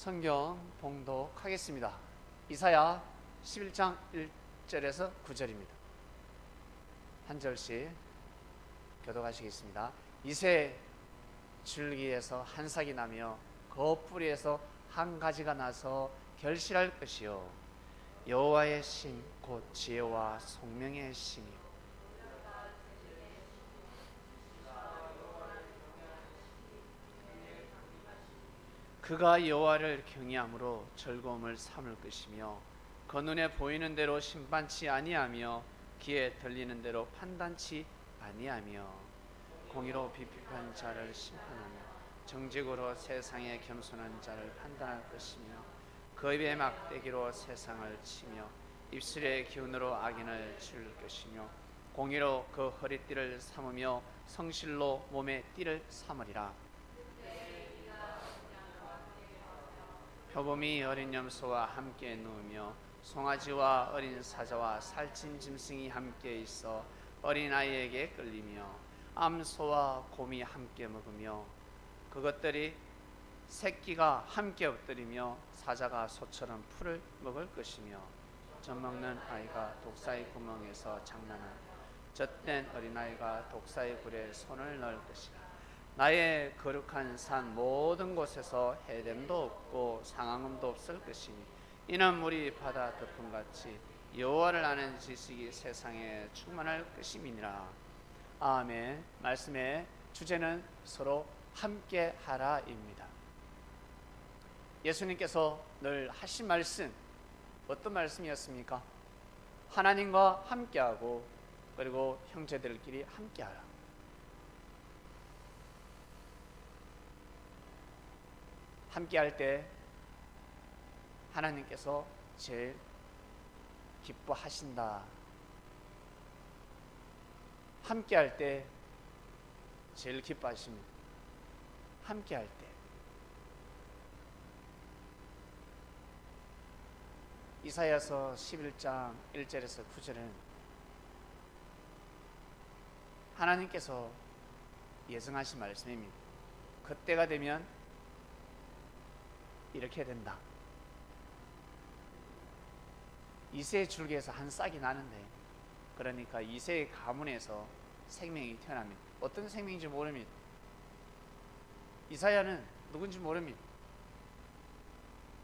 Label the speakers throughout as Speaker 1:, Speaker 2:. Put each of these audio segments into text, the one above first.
Speaker 1: 성경 봉독하겠습니다. 이사야 11장 1절에서 9절입니다. 한 절씩 교독하시겠습니다. 이새 줄기에서 한 싹이 나며 그 뿌리에서 한 가지가 나서 결실할 것이요 여호와의 신 곧 지혜와 총명의 신이요 그가 여호와를 경외함으로 즐거움을 삼을 것이며 그 눈에 보이는 대로 심판치 아니하며 귀에 들리는 대로 판단치 아니하며 공의로 비판한 자를 심판하며 정직으로 세상에 겸손한 자를 판단할 것이며 그 입의 막대기로 세상을 치며 입술의 기운으로 악인을 칠 것이며 공의로 그 허리띠를 삼으며 성실로 몸의 띠를 삼으리라. 표범이 어린 염소와 함께 누우며 송아지와 어린 사자와 살찐 짐승이 함께 있어 어린아이에게 끌리며 암소와 곰이 함께 먹으며 그것들이 새끼가 함께 엎드리며 사자가 소처럼 풀을 먹을 것이며 젖먹는 아이가 독사의 구멍에서 장난하며 젖된 어린아이가 독사의 굴에 손을 넣을 것이라. 나의 거룩한 산 모든 곳에서 해됨도 없고 상황음도 없을 것이니 이는 물이 바다 덮음같이 여호와를 아는 지식이 세상에 충만할 것임이니라. 아멘. 말씀의 주제는 서로 함께 하라입니다. 예수님께서 늘 하신 말씀 어떤 말씀이었습니까? 하나님과 함께하고 그리고 형제들끼리 함께하라. 함께할 때 하나님께서 제일 기뻐하신다. 함께할 때 제일 기뻐하십니다. 함께할 때 이사야서 11장 1절에서 9절은 하나님께서 예정하신 말씀입니다. 그때가 되면 이렇게 된다. 이새의 줄기에서 한 싹이 나는데, 그러니까 이새의 가문에서 생명이 태어납니다. 어떤 생명인지 모릅니다. 이사야는 누군지 모릅니다.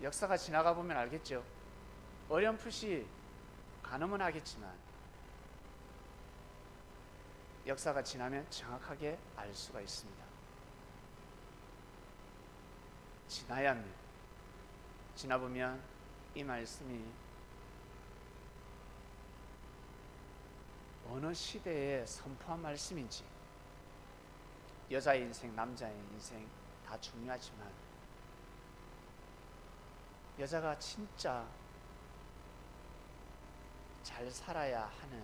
Speaker 1: 역사가 지나가 보면 알겠죠. 어렴풋이 가늠은 하겠지만 역사가 지나면 정확하게 알 수가 있습니다. 지나야 합니다. 지나보면 이 말씀이 어느 시대에 선포한 말씀인지, 여자의 인생, 남자의 인생 다 중요하지만 여자가 진짜 잘 살아야 하는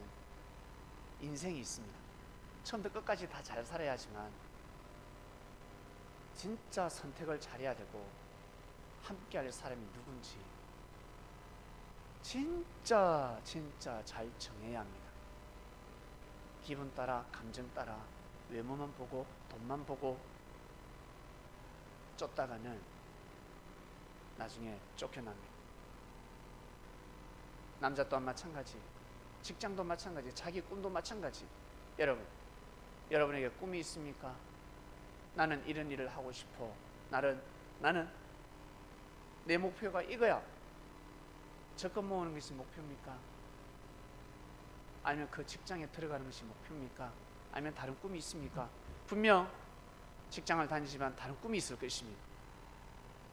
Speaker 1: 인생이 있습니다. 처음부터 끝까지 다 잘 살아야 하지만 진짜 선택을 잘해야 되고 함께 할 사람이 누군지 진짜 잘 정해야 합니다. 기분 따라, 감정 따라, 외모만 보고 돈만 보고 쫓다가는 나중에 쫓겨납니다. 남자 또한 마찬가지, 직장도 마찬가지, 자기 꿈도 마찬가지. 여러분에게 꿈이 있습니까? 나는 이런 일을 하고 싶어. 나는 내 목표가 이거야. 적금 모으는 것이 목표입니까? 아니면 그 직장에 들어가는 것이 목표입니까? 아니면 다른 꿈이 있습니까? 분명 직장을 다니지만 다른 꿈이 있을 것입니다.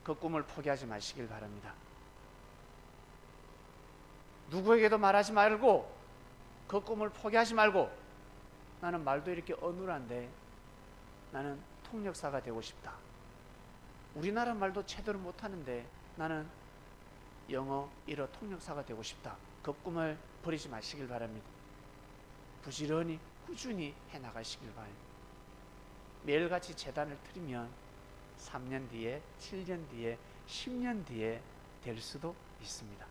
Speaker 1: 그 꿈을 포기하지 마시길 바랍니다. 누구에게도 말하지 말고 그 꿈을 포기하지 말고, 나는 말도 이렇게 어눌한데 나는 통역사가 되고 싶다. 우리나라 말도 제대로 못하는데 나는 영어 1어 통역사가 되고 싶다. 그 꿈을 버리지 마시길 바랍니다. 부지런히 꾸준히 해나가시길 바랍니다. 매일같이 제단을 틀면 3년 뒤에, 7년 뒤에, 10년 뒤에 될 수도 있습니다.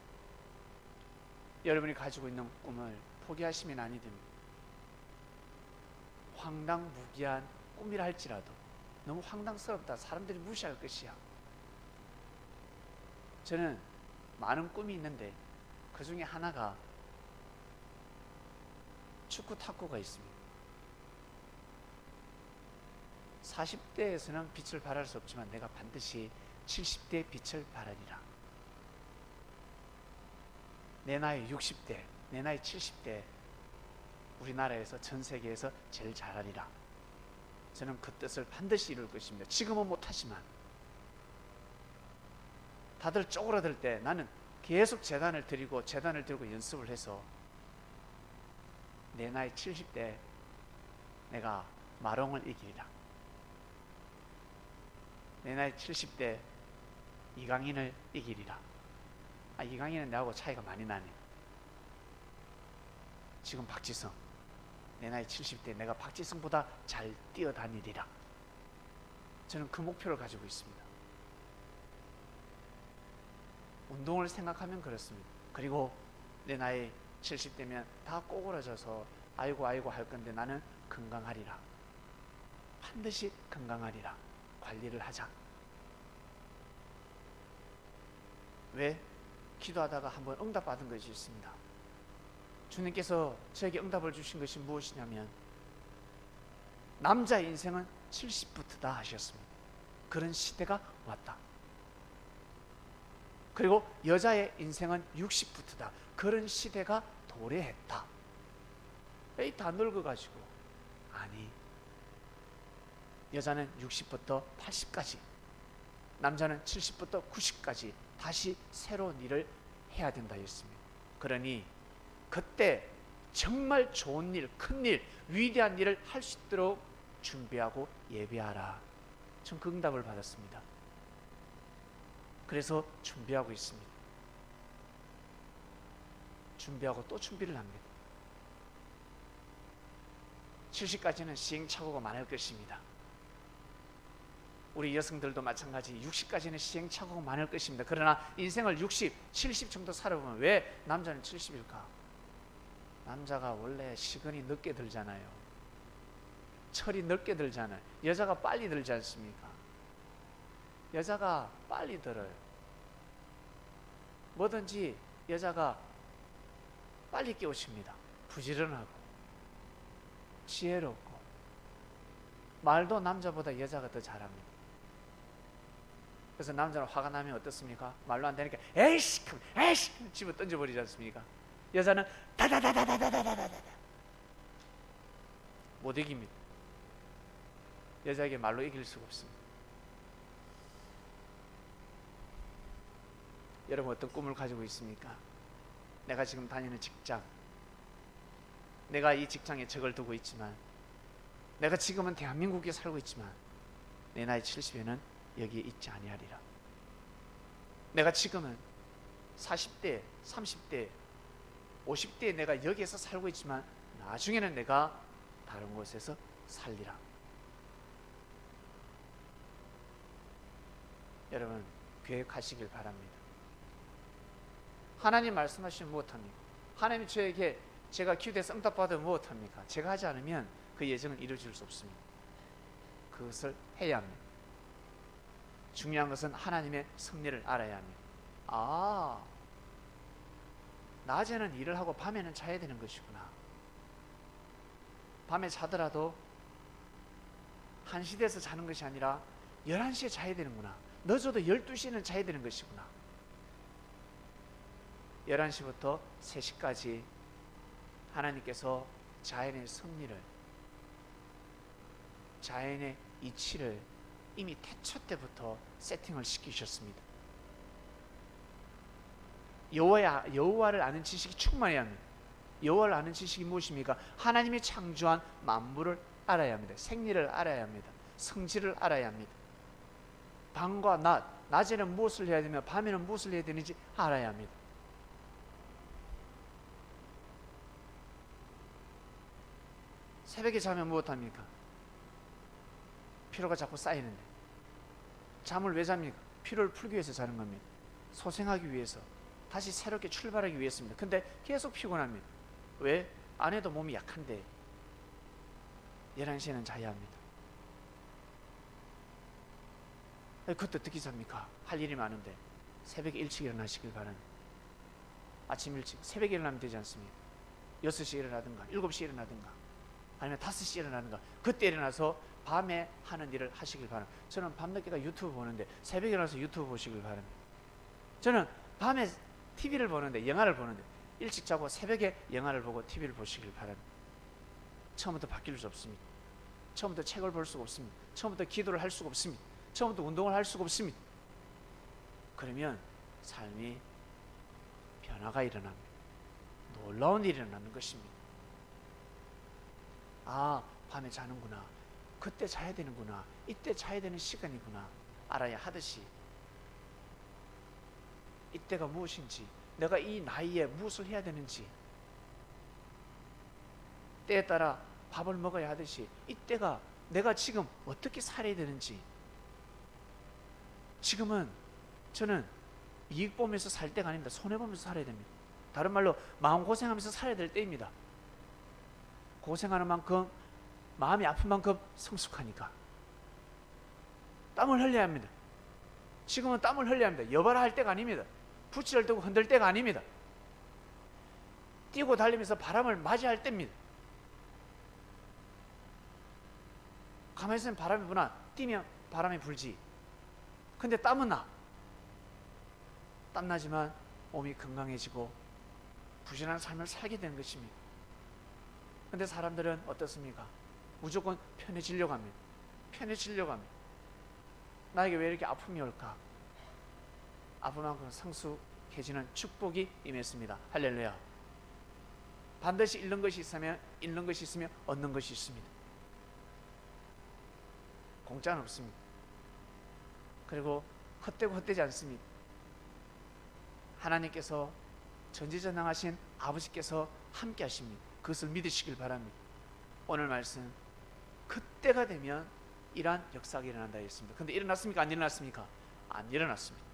Speaker 1: 여러분이 가지고 있는 꿈을 포기하시면 아니 됩니다. 황당무계한 꿈이라 할지라도 너무 황당스럽다, 사람들이 무시할 것이야, 저는 많은 꿈이 있는데 그 중에 하나가 축구 탁구가 있습니다. 40대에서는 빛을 발할 수 없지만 내가 반드시 70대의 빛을 발하리라. 내 나이 60대, 내 나이 70대 우리나라에서 전 세계에서 제일 잘하리라. 저는 그 뜻을 반드시 이룰 것입니다. 지금은 못하지만 다들 쪼그라들 때 나는 계속 재단을 들고 연습을 해서 내 나이 70대 내가 마롱을 이기리라. 내 나이 70대 이강인을 이기리라. 이강인은 나하고 차이가 많이 나네. 지금 박지성, 내 나이 70대 내가 박지성보다 잘 뛰어다니리라. 저는 그 목표를 가지고 있습니다. 운동을 생각하면 그렇습니다. 그리고 내 나이 70대면 다 꼬그라져서 아이고 할 건데 나는 건강하리라. 반드시 건강하리라. 관리를 하자. 왜? 기도하다가 한번 응답받은 것이 있습니다. 주님께서 저에게 응답을 주신 것이 무엇이냐면 남자의 인생은 70부터다 하셨습니다. 그런 시대가 왔다. 그리고 여자의 인생은 60부터다. 그런 시대가 도래했다. 에이, 다 늙어가지고. 아니, 여자는 60부터 80까지, 남자는 70부터 90까지 다시 새로운 일을 해야 된다 했습니다. 그러니 그때 정말 좋은 일, 큰 일, 위대한 일을 할 수 있도록 준비하고 예배하라. 전 그 응답을 받았습니다. 그래서 준비하고 있습니다. 준비하고 또 준비를 합니다. 70까지는 시행착오가 많을 것입니다. 우리 여성들도 마찬가지 60까지는 시행착오가 많을 것입니다. 그러나 인생을 60, 70 정도 살아보면 왜 남자는 70일까? 남자가 원래 시간이 늦게 들잖아요. 철이 늦게 들잖아요. 여자가 빨리 들지 않습니까? 여자가 빨리 들어요. 뭐든지 여자가 빨리 깨우칩니다. 부지런하고 지혜롭고 말도 남자보다 여자가 더 잘합니다. 그래서 남자는 화가 나면 어떻습니까? 말로 안 되니까 에이씨 집어 던져버리지 않습니까? 여자는 다다다다다다다다다 못 이깁니다. 여자에게 말로 이길 수가 없습니다. 여러분 어떤 꿈을 가지고 있습니까? 내가 지금 다니는 직장, 내가 이 직장에 적을 두고 있지만, 내가 지금은 대한민국에 살고 있지만 내 나이 70에는 여기에 있지 아니하리라. 내가 지금은 40대, 30대, 50대에 내가 여기에서 살고 있지만 나중에는 내가 다른 곳에서 살리라. 여러분 계획하시길 바랍니다. 하나님 말씀하시면 무엇합니까? 하나님이 저에게 제가 기도해서 응답받으면 무엇합니까? 제가 하지 않으면 그 예정은 이루어질 수 없습니다. 그것을 해야 합니다. 중요한 것은 하나님의 섭리를 알아야 합니다. 낮에는 일을 하고 밤에는 자야 되는 것이구나. 밤에 자더라도 1시 돼서 자는 것이 아니라 11시에 자야 되는구나. 늦어도 12시에는 자야 되는 것이구나. 11시부터 3시까지 하나님께서 자연의 섭리를, 자연의 이치를 이미 태초 때부터 세팅을 시키셨습니다. 여호와를 아는 지식이 충만해야 합니다. 여호와를 아는 지식이 무엇입니까? 하나님이 창조한 만물을 알아야 합니다. 생리를 알아야 합니다. 성질을 알아야 합니다. 밤과 낮에는 무엇을 해야 되며 밤에는 무엇을 해야 되는지 알아야 합니다. 새벽에 자면 무엇합니까? 피로가 자꾸 쌓이는데 잠을 왜 잡니까? 피로를 풀기 위해서 자는 겁니다. 소생하기 위해서, 다시 새롭게 출발하기 위해서입니다. 근데 계속 피곤합니다. 왜? 안 해도 몸이 약한데 11시에는 자야 합니다. 그것도 어떻게 잡니까? 할 일이 많은데 새벽에 일찍 일어나시길 바랍니다. 아침 일찍 새벽에 일어나면 되지 않습니까? 6시에 일어나든가 7시에 일어나든가 아니면 5시에 일어나든가 그때 일어나서 밤에 하는 일을 하시길 바랍니다. 저는 밤늦게가 유튜브 보는데 새벽에 일어나서 유튜브 보시길 바랍니다. 저는 밤에 TV를 보는데 영화를 보는데 일찍 자고 새벽에 영화를 보고 TV를 보시길 바랍니다. 처음부터 바뀔 수 없습니다. 처음부터 책을 볼 수가 없습니다. 처음부터 기도를 할 수가 없습니다. 처음부터 운동을 할 수가 없습니다. 그러면 삶이 변화가 일어납니다. 놀라운 일이 일어나는 것입니다. 아, 밤에 자는구나. 그때 자야 되는구나. 이때 자야 되는 시간이구나. 알아야 하듯이 이때가 무엇인지, 내가 이 나이에 무엇을 해야 되는지, 때에 따라 밥을 먹어야 하듯이 이때가 내가 지금 어떻게 살아야 되는지. 지금은 저는 이익 보면서 살 때가 아닙니다. 손해보면서 살아야 됩니다. 다른 말로 마음고생하면서 살아야 될 때입니다. 고생하는 만큼 마음이 아픈 만큼 성숙하니까 땀을 흘려야 합니다. 지금은 땀을 흘려야 합니다. 여봐라 할 때가 아닙니다. 부치를 뜨고 흔들 때가 아닙니다. 뛰고 달리면서 바람을 맞이할 때입니다. 가만히 있으면 바람이 부나 뛰면 바람이 불지. 근데 땀은 나. 땀나지만 몸이 건강해지고 부지런한 삶을 살게 되는 것입니다. 근데 사람들은 어떻습니까? 무조건 편해지려고 합니다. 편해지려고 합니다. 나에게 왜 이렇게 아픔이 올까? 아픈 만큼 성숙해지는 축복이 임했습니다. 할렐루야. 반드시 잃는 것이 있으면 얻는 것이 있습니다. 공짜는 없습니다. 그리고 헛되고 헛되지 않습니다. 하나님께서 전지전능하신 아버지께서 함께 하십니다. 그것을 믿으시길 바랍니다. 오늘 말씀, 그때가 되면 이러한 역사가 일어난다 했습니다. 근데 일어났습니까? 안 일어났습니까? 안 일어났습니다.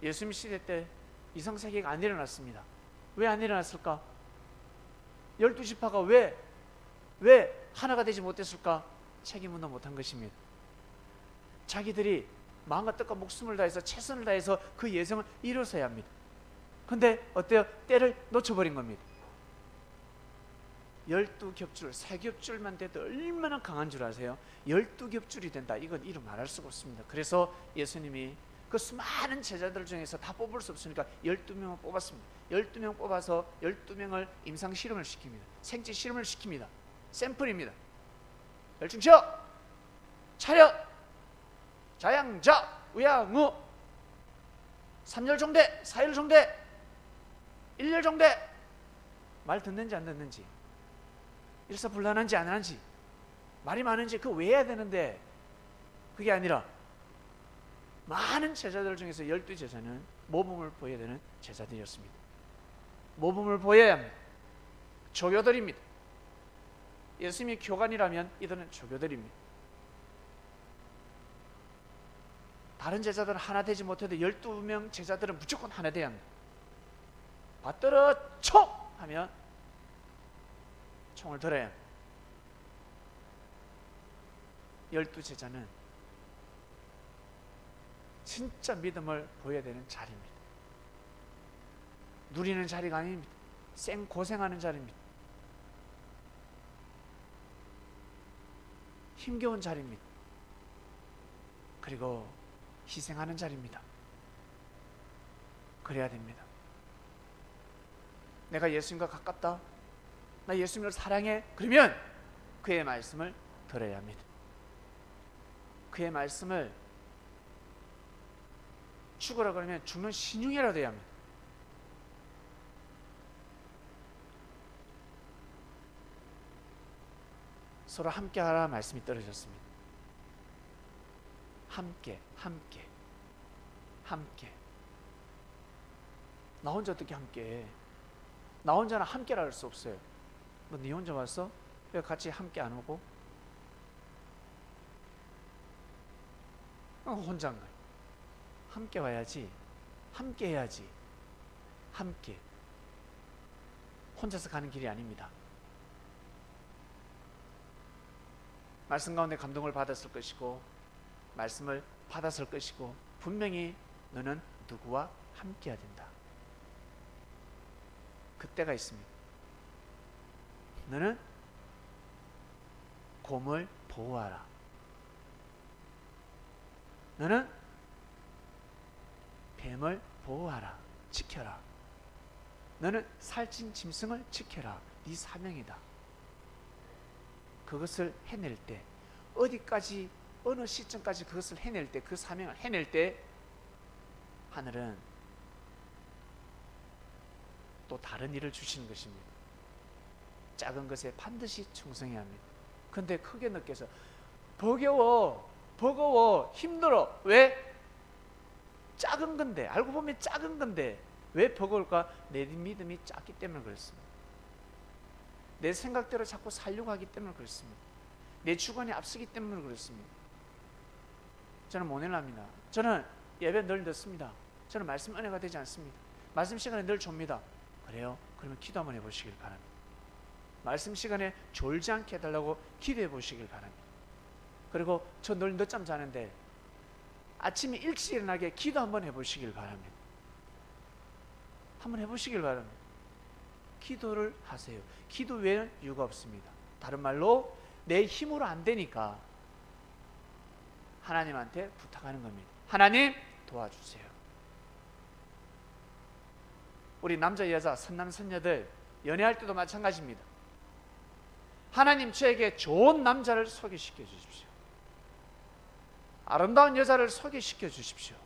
Speaker 1: 예수님 시대 때 이상세계가 안 일어났습니다. 왜 안 일어났을까? 12지파가 왜 하나가 되지 못했을까? 책임운동 못한 것입니다. 자기들이 마음과 뜻과 목숨을 다해서 최선을 다해서 그 예정을 이루어서야 합니다. 근데 어때요? 때를 놓쳐버린 겁니다. 12겹줄, 3겹줄만 돼도 얼마나 강한 줄 아세요? 12겹줄이 된다. 이건 이루 말할 수가 없습니다. 그래서 예수님이 그 수많은 제자들 중에서 다 뽑을 수 없으니까 12명을 뽑았습니다. 12명 뽑아서 12명을 임상 실험을 시킵니다. 생체 실험을 시킵니다. 샘플입니다. 열중시어, 차렷, 자양자, 우양우, 3열 정대, 4열 정대, 1열 정대. 말 듣는지 안 듣는지, 일사불란한지 안 하는지, 말이 많은지 그거 왜 해야 되는데, 그게 아니라 많은 제자들 중에서 12제자는 모범을 보여야 되는 제자들이었습니다. 모범을 보여야 합니다. 조교들입니다. 예수님이 교관이라면 이들은 조교들입니다. 다른 제자들은 하나 되지 못해도 12명 제자들은 무조건 하나 돼야 합니다. 받들어 총! 하면 총을 들어야 합니다. 12제자는 진짜 믿음을 보여야 되는 자리입니다. 누리는 자리가 아닙니다. 생고생하는 자리입니다. 힘겨운 자리입니다. 그리고 희생하는 자리입니다. 그래야 됩니다. 내가 예수님과 가깝다, 나 예수님을 사랑해, 그러면 그의 말씀을 들어야 합니다. 그의 말씀을 죽으라 그러면 죽는 신용이라도 해야 합니다. 서로 함께하라 말씀이 떨어졌습니다. 함께. 나 혼자 어떻게 함께해? 나 혼자는 함께라 할 수 없어요. 너 네 혼자 왔어? 왜 같이 함께 안 오고? 혼자인가? 함께 와야지. 함께 해야지. 함께. 혼자서 가는 길이 아닙니다. 말씀 가운데 감동을 받았을 것이고 말씀을 받았을 것이고 분명히 너는 누구와 함께해야 된다. 그때가 있습니다. 너는 곰을 보호하라. 너는 뱀을 보호하라. 지켜라. 너는 살찐 짐승을 지켜라. 네 사명이다. 그것을 해낼 때, 어디까지, 어느 시점까지 그것을 해낼 때, 그 사명을 해낼 때 하늘은 또 다른 일을 주시는 것입니다. 작은 것에 반드시 충성해야 합니다. 근데 크게 느껴서 버거워, 힘들어. 왜? 작은 건데, 알고 보면 작은 건데 왜 버거울까? 내 믿음이 작기 때문에 그렇습니다. 내 생각대로 자꾸 살려고 하기 때문에 그렇습니다. 내 주관이 앞서기 때문에 그렇습니다. 저는 모nel랍니다. 저는 예배 늘 늦습니다. 저는 말씀 은혜가 되지 않습니다. 말씀 시간에 늘 좁니다. 그래요? 그러면 기도 한번 해보시길 바랍니다. 말씀 시간에 졸지 않게 해달라고 기도해 보시길 바랍니다. 그리고 저 늘 늦잠 자는데 아침에 일찍 일어나게 기도 한번 해보시길 바랍니다. 한번 해보시길 바랍니다. 기도를 하세요. 기도 외에는 이유가 없습니다. 다른 말로 내 힘으로 안 되니까 하나님한테 부탁하는 겁니다. 하나님 도와주세요. 우리 남자 여자 선남 선녀들 연애할 때도 마찬가지입니다. 하나님 저에게 좋은 남자를 소개시켜 주십시오. 아름다운 여자를 소개시켜 주십시오.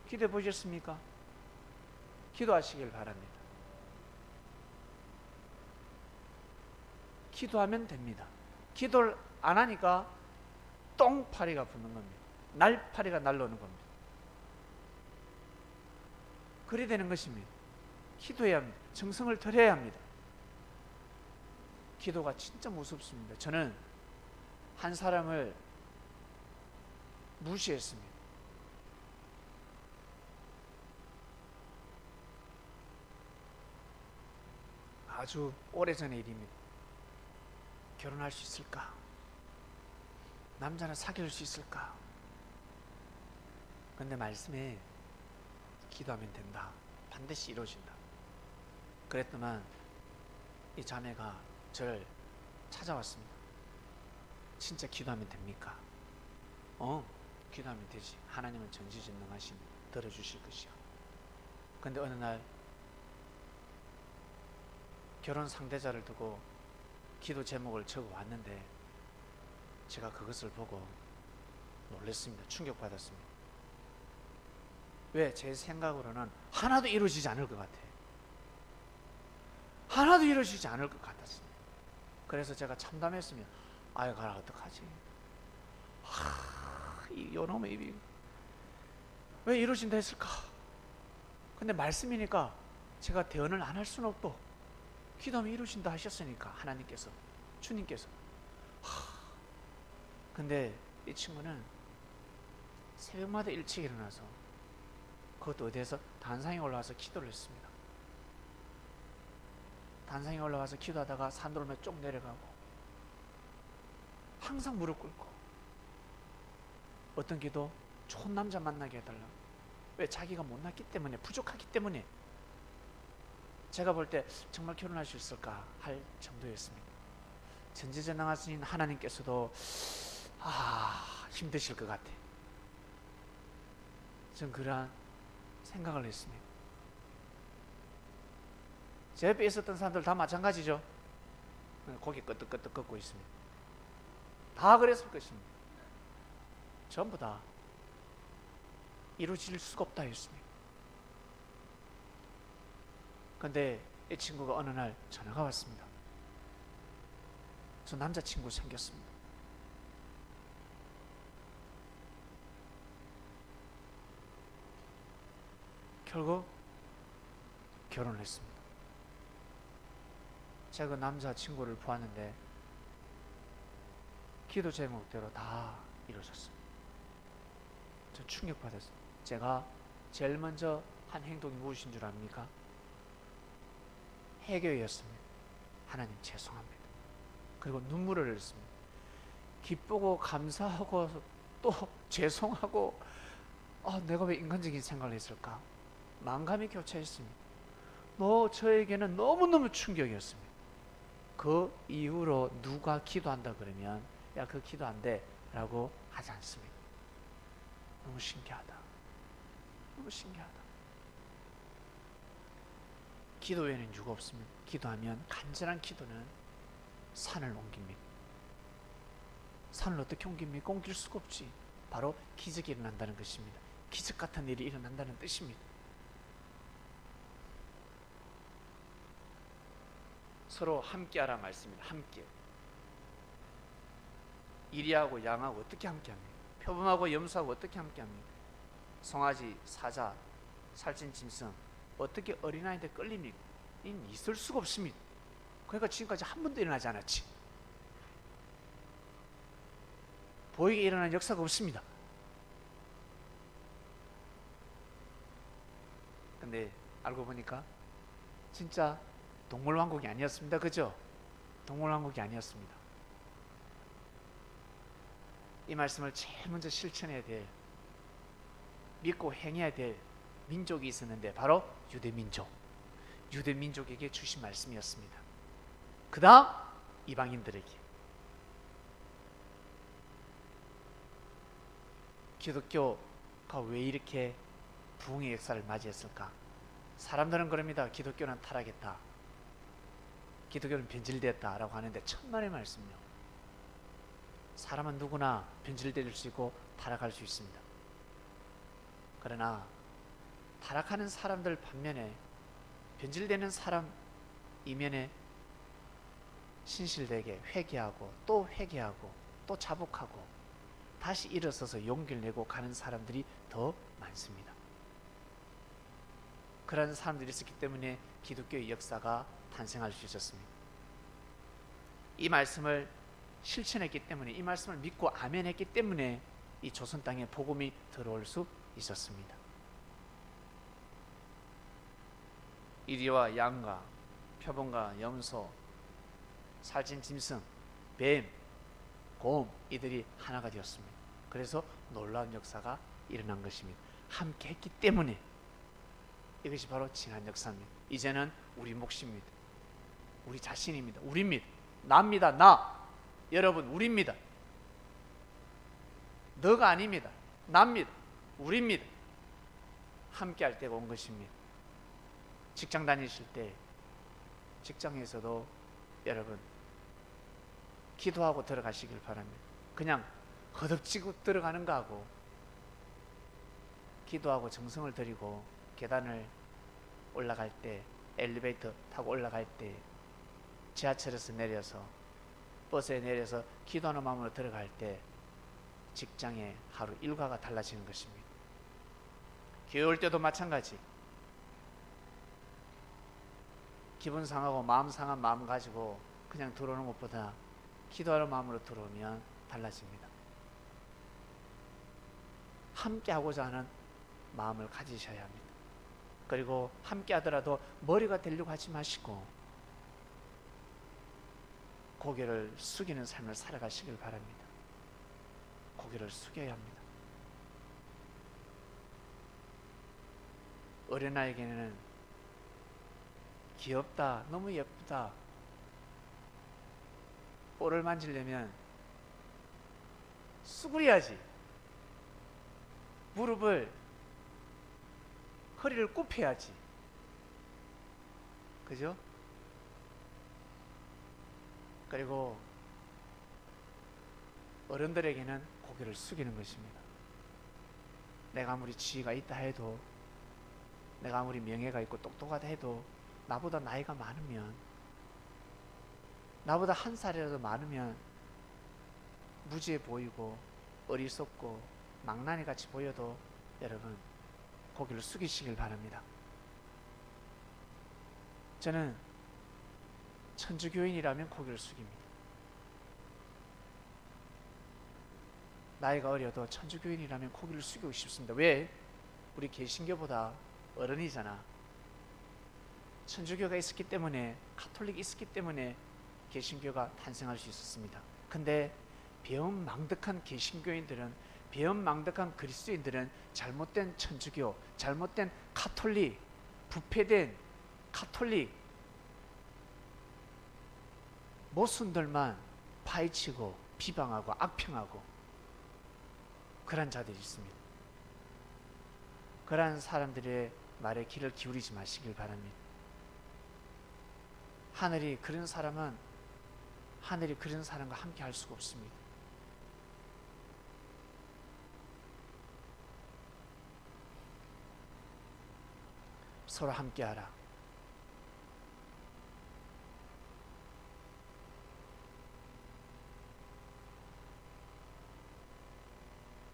Speaker 1: 기도해 보셨습니까? 기도하시길 바랍니다. 기도하면 됩니다. 기도를 안 하니까 똥파리가 붙는 겁니다. 날파리가 날라오는 겁니다. 그리 되는 것입니다. 기도해야 합니다. 정성을 들여야 합니다. 기도가 진짜 무섭습니다. 저는 한 사람을 무시했습니다. 아주 오래전의 일입니다. 결혼할 수 있을까? 남자는 사귈 수 있을까? 근데 말씀에 기도하면 된다. 반드시 이루어진다. 그랬더만 이 자매가 저를 찾아왔습니다. 진짜 기도하면 됩니까? 기도하면 되지. 하나님은 전지전능하시니 들어주실 것이요. 근데 어느 날 결혼 상대자를 두고 기도 제목을 적어 왔는데 제가 그것을 보고 놀랐습니다. 충격받았습니다. 왜? 제 생각으로는 하나도 이루어지지 않을 것 같아요. 하나도 이루어지지 않을 것 같았습니다. 그래서 제가 참담했습니다. 아유 가라 어떡하지? 이 요놈의 입이 왜 이루어진다 했을까? 근데 말씀이니까 제가 대언을 안 할 수는 없고 기도하면 이루어진다 하셨으니까 하나님께서 주님께서 근데 이 친구는 새벽마다 일찍 일어나서 그것도 어디에서 단상에 올라와서 기도를 했습니다. 단상에 올라와서 기도하다가 산 오르면 쭉 내려가고 항상 무릎 꿇고 어떤 기도? 좋은 남자 만나게 해달라고. 왜? 자기가 못났기 때문에, 부족하기 때문에. 제가 볼 때 정말 결혼할 수 있을까 할 정도였습니다. 전지전능하신 하나님께서도 힘드실 것 같아. 전 그러한 생각을 했습니다. 제 옆에 있었던 사람들 다 마찬가지죠. 고개 끄덕끄덕 걷고 있습니다. 다 그랬을 것입니다. 전부 다 이루어질 수가 없다 했습니다. 그런데 이 친구가 어느 날 전화가 왔습니다. 저 남자친구 생겼습니다. 결국 결혼을 했습니다. 제가 그 남자친구를 보았는데 기도 제목대로 다 이루어졌습니다. 저 충격받았어요. 제가 제일 먼저 한 행동이 무엇인 줄 압니까? 해교였습니다. 하나님 죄송합니다. 그리고 눈물을 흘렸습니다. 기쁘고 감사하고 또 죄송하고 내가 왜 인간적인 생각을 했을까? 만감이 교차했습니다. 저에게는 너무너무 충격이었습니다. 그 이후로 누가 기도한다 그러면 야, 그 기도 안 돼 라고 하지 않습니다. 너무 신기하다. 너무 신기하다. 기도 외에는 유가 없습니다. 기도하면, 간절한 기도는 산을 옮깁니다. 산을 어떻게 옮깁니까? 옮길 수가 없지. 바로 기적이 일어난다는 것입니다. 기적 같은 일이 일어난다는 뜻입니다. 서로 함께하라 말씀입니다. 함께. 이리하고 양하고 어떻게 함께합니까? 표범하고 염소하고 어떻게 함께합니까? 송아지, 사자, 살찐 짐승 어떻게 어린아이한테 끌립니까? 있을 수가 없습니다. 그러니까 지금까지 한 번도 일어나지 않았지. 보이게 일어난 역사가 없습니다. 근데 알고 보니까 진짜 동물왕국이 아니었습니다. 그죠? 동물왕국이 아니었습니다. 이 말씀을 제일 먼저 실천해야 될, 믿고 행해야 될 민족이 있었는데 바로 유대민족. 유대민족에게 주신 말씀이었습니다. 그 다음 이방인들에게. 기독교가 왜 이렇게 부흥의 역사를 맞이했을까? 사람들은 그럽니다. 기독교는 타락했다, 기독교는 변질됐다 라고 하는데 천만의 말씀요. 사람은 누구나 변질될 수 있고 타락할 수 있습니다. 그러나 타락하는 사람들 반면에 변질되는 사람 이면에 신실되게 회개하고 또 회개하고 또 자복하고 다시 일어서서 용기를 내고 가는 사람들이 더 많습니다. 그런 사람들이 있었기 때문에 기독교의 역사가 탄생할 수 있었습니다. 이 말씀을 실천했기 때문에, 이 말씀을 믿고 아멘했기 때문에 이 조선 땅에 복음이 들어올 수 있었습니다. 이리와 양과 표범과 염소, 살찐 짐승, 뱀, 곰 이들이 하나가 되었습니다. 그래서 놀라운 역사가 일어난 것입니다. 함께 했기 때문에. 이것이 바로 지난 역사입니다. 이제는 우리 몫입니다. 우리 자신입니다. 우리입니다. 나입니다. 나. 여러분, 우리입니다. 너가 아닙니다. 나입니다. 우리입니다. 함께 할 때가 온 것입니다. 직장 다니실 때, 직장에서도 여러분 기도하고 들어가시길 바랍니다. 그냥 허덕지고 들어가는 거하고 기도하고 정성을 들이고 계단을 올라갈 때, 엘리베이터 타고 올라갈 때, 지하철에서 내려서 버스에 내려서 기도하는 마음으로 들어갈 때 직장의 하루 일과가 달라지는 것입니다. 교회 올 때도 마찬가지. 기분 상하고 마음 상한 마음 가지고 그냥 들어오는 것보다 기도하는 마음으로 들어오면 달라집니다. 함께 하고자 하는 마음을 가지셔야 합니다. 그리고 함께 하더라도 머리가 되려고 하지 마시고 고개를 숙이는 삶을 살아가시길 바랍니다. 고개를 숙여야 합니다. 어린아이에게는 귀엽다, 너무 예쁘다, 볼을 만지려면 수그려야지. 무릎을, 허리를 굽혀야지. 그죠? 그리고 어른들에게는 고개를 숙이는 것입니다. 내가 아무리 지위가 있다 해도, 내가 아무리 명예가 있고 똑똑하다 해도 나보다 나이가 많으면, 나보다 한 살이라도 많으면 무지해 보이고 어리석고 망나니 같이 보여도 여러분 고개를 숙이시길 바랍니다. 저는 천주교인이라면 고개를 숙입니다. 나이가 어려도 천주교인이라면 고개를 숙이고 싶습니다. 왜? 우리 개신교보다 어른이잖아. 천주교가 있었기 때문에, 가톨릭이 있었기 때문에 개신교가 탄생할 수 있었습니다. 근데 배은망덕한 개신교인들은 배은망덕한 그리스도인들은 잘못된 천주교, 잘못된 카톨릭, 부패된 카톨릭 모순들만 파헤치고 비방하고 악평하고 그런 자들이 있습니다. 그러한 사람들의 말에 귀를 기울이지 마시길 바랍니다. 하늘이 그런 사람과 함께 할 수가 없습니다. 서로 함께하라.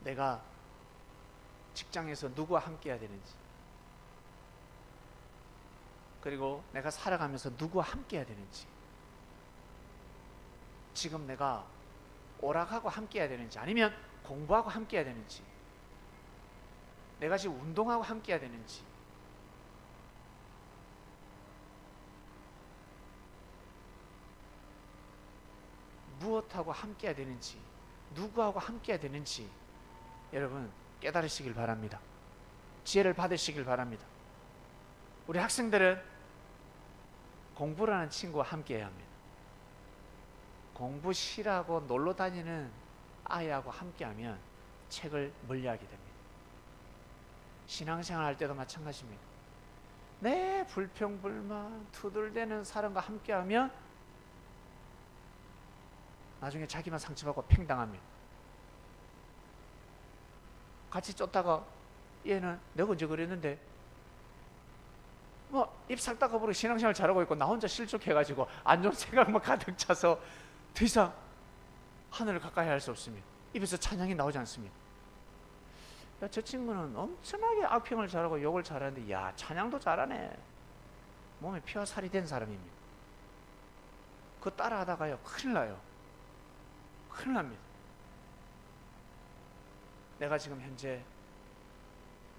Speaker 1: 내가 직장에서 누구와 함께해야 되는지, 그리고 내가 살아가면서 누구와 함께해야 되는지, 지금 내가 오락하고 함께해야 되는지, 아니면 공부하고 함께해야 되는지, 내가 지금 운동하고 함께해야 되는지, 무엇하고 함께해야 되는지, 누구하고 함께해야 되는지 여러분 깨달으시길 바랍니다. 지혜를 받으시길 바랍니다. 우리 학생들은 공부라는 친구와 함께해야 합니다. 공부 싫어하고 놀러 다니는 아이하고 함께하면 책을 멀리하게 됩니다. 신앙생활 할 때도 마찬가지입니다. 내 불평불만 투덜대는 사람과 함께하면 나중에 자기만 상처받고 팽당합니다. 같이 쫓다가 얘는 내가 언제 그랬는데 입 싹 닦아버리고 신앙생활 잘하고 있고 나 혼자 실족해가지고 안 좋은 생각만 가득 차서 더 이상 하늘을 가까이 할 수 없습니다. 입에서 찬양이 나오지 않습니다. 야, 저 친구는 엄청나게 악평을 잘하고 욕을 잘하는데 야, 찬양도 잘하네. 몸에 피와 살이 된 사람입니다. 그거 따라하다가요 큰일 나요. 큰일 납니다. 내가 지금 현재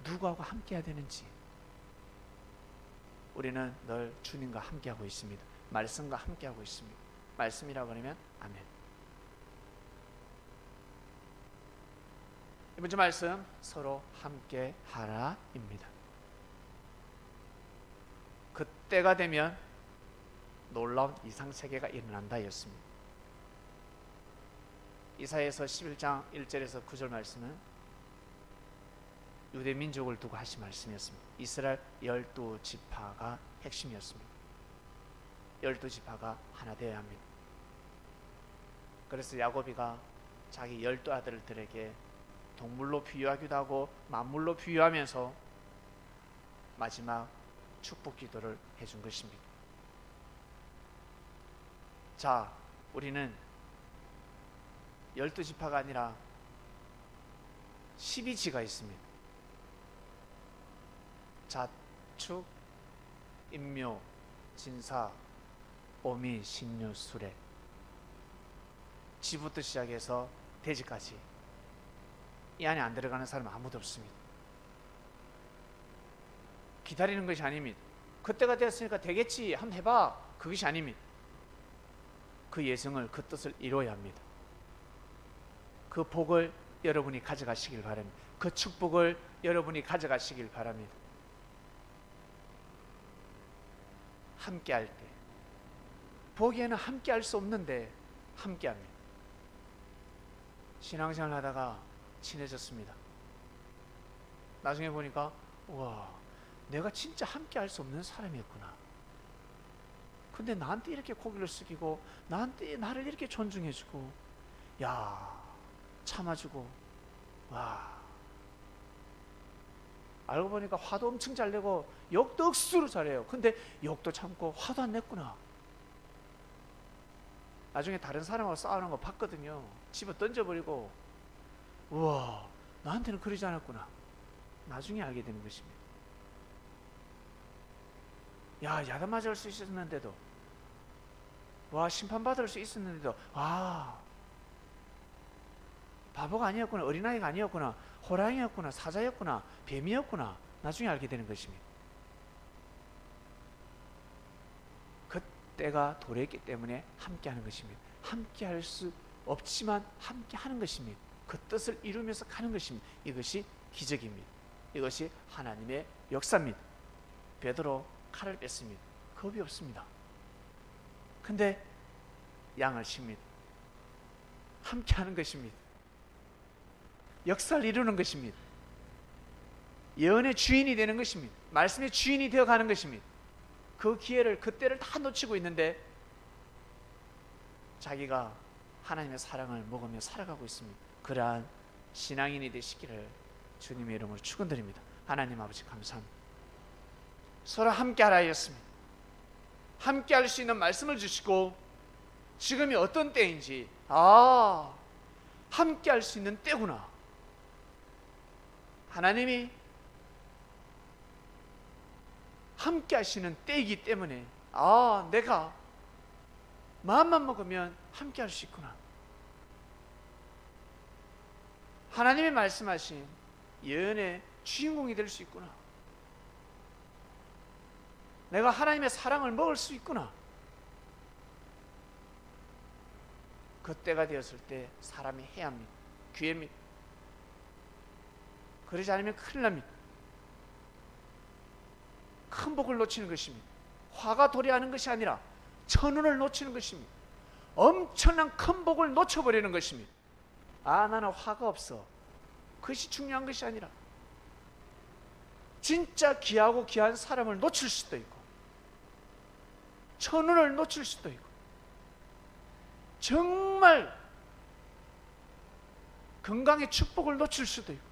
Speaker 1: 누구하고 함께 해야 되는지, 우리는 늘 주님과 함께하고 있습니다. 말씀과 함께하고 있습니다. 말씀이라고 하면 아멘. 이번 주 말씀 서로 함께하라입니다. 그때가 되면 놀라운 이상세계가 일어난다였습니다. 이사야서 11장 1절에서 9절 말씀은 유대 민족을 두고 하신 말씀이었습니다. 이스라엘 12지파가 핵심이었습니다. 12지파가 하나 되어야 합니다. 그래서 야곱이가 자기 12아들들에게 동물로 비유하기도 하고 만물로 비유하면서 마지막 축복 기도를 해준 것입니다. 자, 우리는 12지파가 아니라 12지가 있습니다. 자축, 인묘, 진사, 오미, 신유, 수레, 지부터 시작해서 돼지까지 이 안에 안 들어가는 사람은 아무도 없습니다. 기다리는 것이 아닙니다. 그때가 되었으니까 되겠지 한번 해봐, 그것이 아닙니다. 그 예정을, 그 뜻을 이루어야 합니다. 그 복을 여러분이 가져가시길 바랍니다. 그 축복을 여러분이 가져가시길 바랍니다. 함께할 때, 보기에는 함께할 수 없는데 함께합니다. 신앙생활 하다가 친해졌습니다. 나중에 보니까 와, 내가 진짜 함께할 수 없는 사람이었구나. 근데 나한테 이렇게 고개를 숙이고 나를 이렇게 존중해주고, 야, 참아주고, 와, 알고 보니까 화도 엄청 잘 내고 욕도 억수로 잘해요. 근데 욕도 참고 화도 안 냈구나. 나중에 다른 사람하고 싸우는 거 봤거든요. 집어 던져버리고, 우와, 나한테는 그러지 않았구나. 나중에 알게 되는 것입니다. 야, 야단 맞을 수 있었는데도, 와, 심판받을 수 있었는데도, 아, 바보가 아니었구나, 어린아이가 아니었구나, 호랑이였구나, 사자였구나, 뱀이었구나, 나중에 알게 되는 것입니다. 그때가 도래했기 때문에 함께하는 것입니다. 함께할 수 없지만 함께하는 것입니다. 그 뜻을 이루면서 가는 것입니다. 이것이 기적입니다. 이것이 하나님의 역사입니다. 베드로 칼을 뺐습니다. 겁이 없습니다. 근데 양을 칩니다. 함께하는 것입니다. 역사를 이루는 것입니다. 예언의 주인이 되는 것입니다. 말씀의 주인이 되어가는 것입니다. 그 기회를, 그때를 다 놓치고 있는데 자기가 하나님의 사랑을 먹으며 살아가고 있습니다. 그러한 신앙인이 되시기를 주님의 이름으로 축원드립니다. 하나님 아버지 감사합니다. 서로 함께하라 하였습니다. 함께할 수 있는 말씀을 주시고 지금이 어떤 때인지, 함께할 수 있는 때구나. 하나님이 함께 하시는 때이기 때문에 내가 마음만 먹으면 함께 할 수 있구나. 하나님이 말씀하신 예언의 주인공이 될 수 있구나. 내가 하나님의 사랑을 먹을 수 있구나. 그 때가 되었을 때 사람이 해야 합니다. 기회입니다. 그러지 않으면 큰일 납니다. 큰 복을 놓치는 것입니다. 화가 도래하는 것이 아니라 천운을 놓치는 것입니다. 엄청난 큰 복을 놓쳐버리는 것입니다. 나는 화가 없어. 그것이 중요한 것이 아니라 진짜 귀하고 귀한 사람을 놓칠 수도 있고 천운을 놓칠 수도 있고 정말 건강의 축복을 놓칠 수도 있고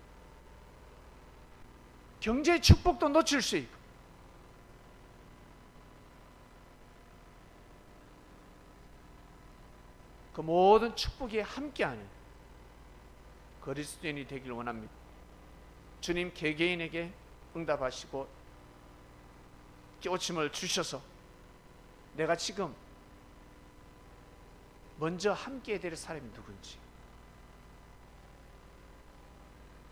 Speaker 1: 경제의 축복도 놓칠 수 있고 그 모든 축복이 함께하는 그리스도인이 되길 원합니다. 주님 개개인에게 응답하시고 깨우침을 주셔서 내가 지금 먼저 함께 될 사람이 누군지,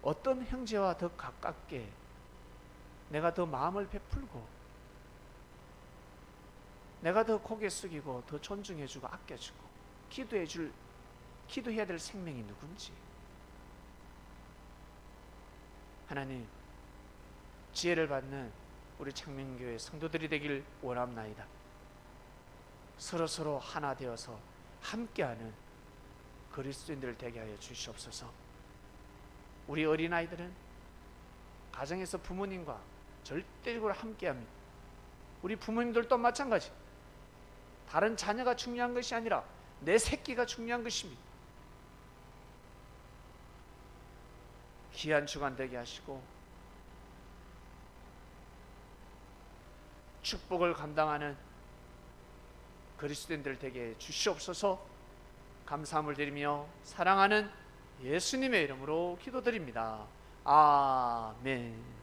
Speaker 1: 어떤 형제와 더 가깝게 내가 더 마음을 베풀고 내가 더 고개 숙이고 더 존중해주고 아껴주고 기도해야 될 생명이 누군지, 하나님 지혜를 받는 우리 창명교회 성도들이 되길 원합나이다. 서로 하나 되어서 함께하는 그리스도인들 되게 하여 주시옵소서. 우리 어린아이들은 가정에서 부모님과 절대적으로 함께합니다. 우리 부모님들도 마찬가지. 다른 자녀가 중요한 것이 아니라 내 새끼가 중요한 것입니다. 귀한 주간 되게 하시고 축복을 감당하는 그리스도인들 되게 주시옵소서. 감사함을 드리며 사랑하는 예수님의 이름으로 기도드립니다. 아멘.